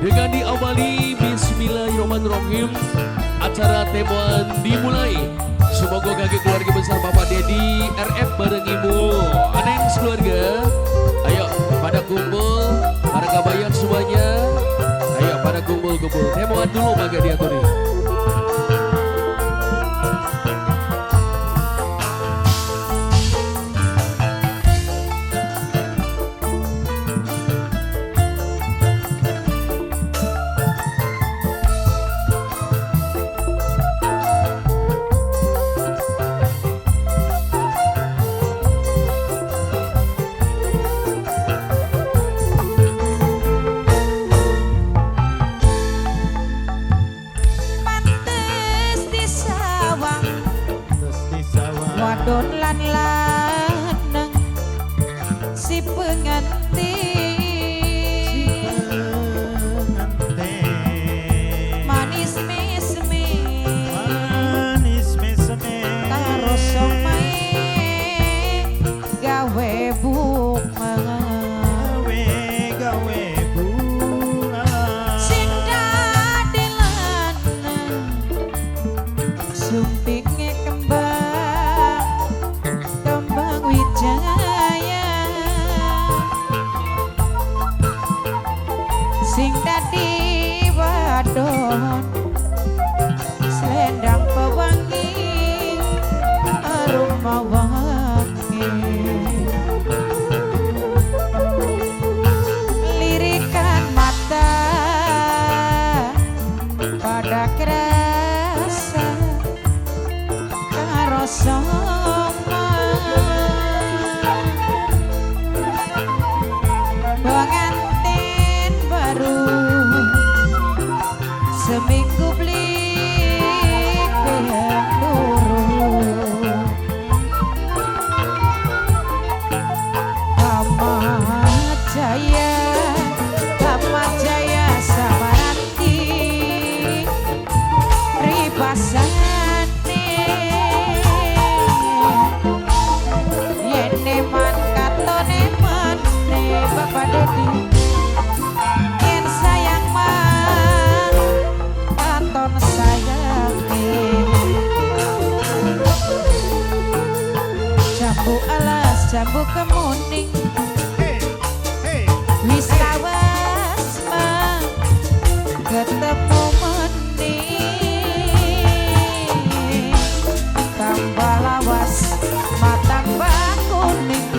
Dengan diawali bismillahirrahmanirrahim, acara temuan dimulai. Semoga kaki keluarga besar Bapak Dedi RF bareng Ibu Aneng keluarga. Ayo pada kumpul, para kabayan semuanya. Ayo pada kumpul-kumpul. Temuan dulu maka diaturi. Wadon lan lanang si pengantin manis mesme karo somae gawe bunga sing dadi lanang sumpinge kembang wijaya sing dadi wadon selendang pewangi aroma wangi lirikan mata pada kerasa karo pengantin baru seminggu beli turu Tamat Jaya Samaranti ribasane yene man katone mane Bapak Dedi yen sayang man katon sayange jambu alas jambu kemuning wis kawas mah ketemu mening tambah lawas matang kuning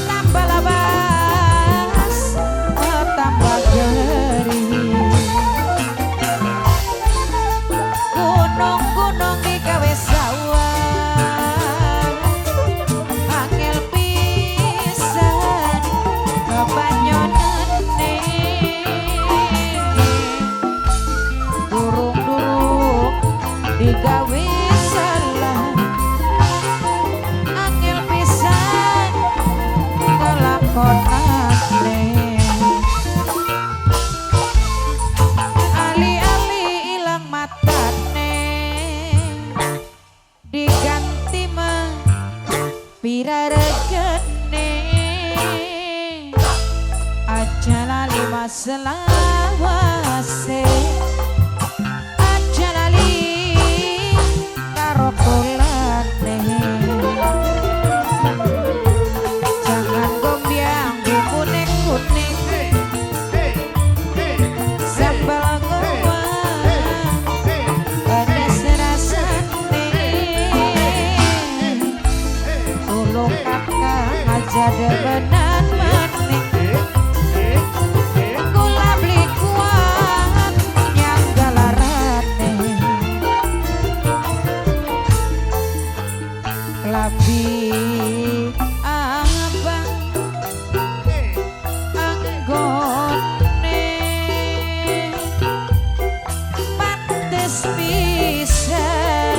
tambah lawas tambah gering gunung-gunung digawe sawah angel pisan kebanyonane durung-durung digawe salah angel pisan kelakonane ali-ali ilang matane diganti mah pira regane aja lali maselawase aja lali karo kulane jangan gombyang bumbu kuning sambal gombang pedes rasane tulung kakak aja debenan maning kula beli kuat nyanggalarane labi abang anggone pantes pisan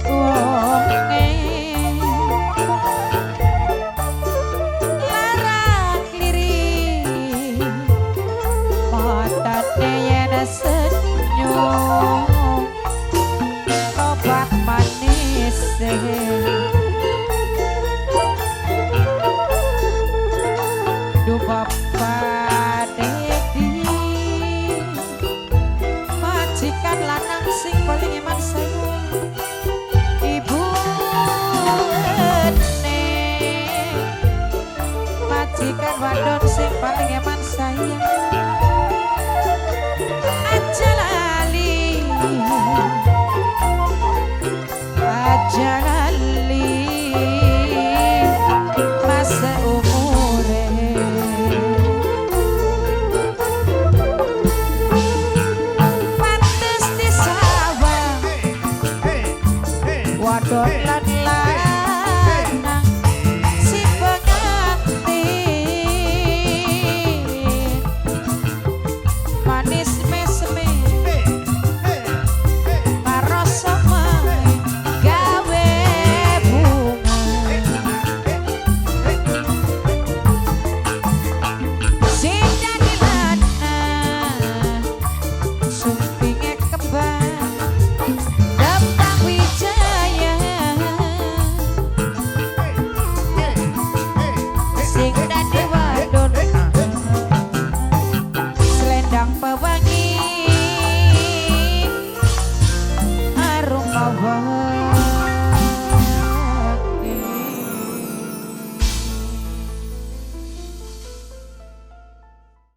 wonge aja lali aja lali masa umure pantes di sawah wadon lan lanang si pengantin manis mesme karo somai gawe bunga sing dadi lanang sumpinge kembang Dapang Wijaya sing dadi wadon selendang pewangi aroma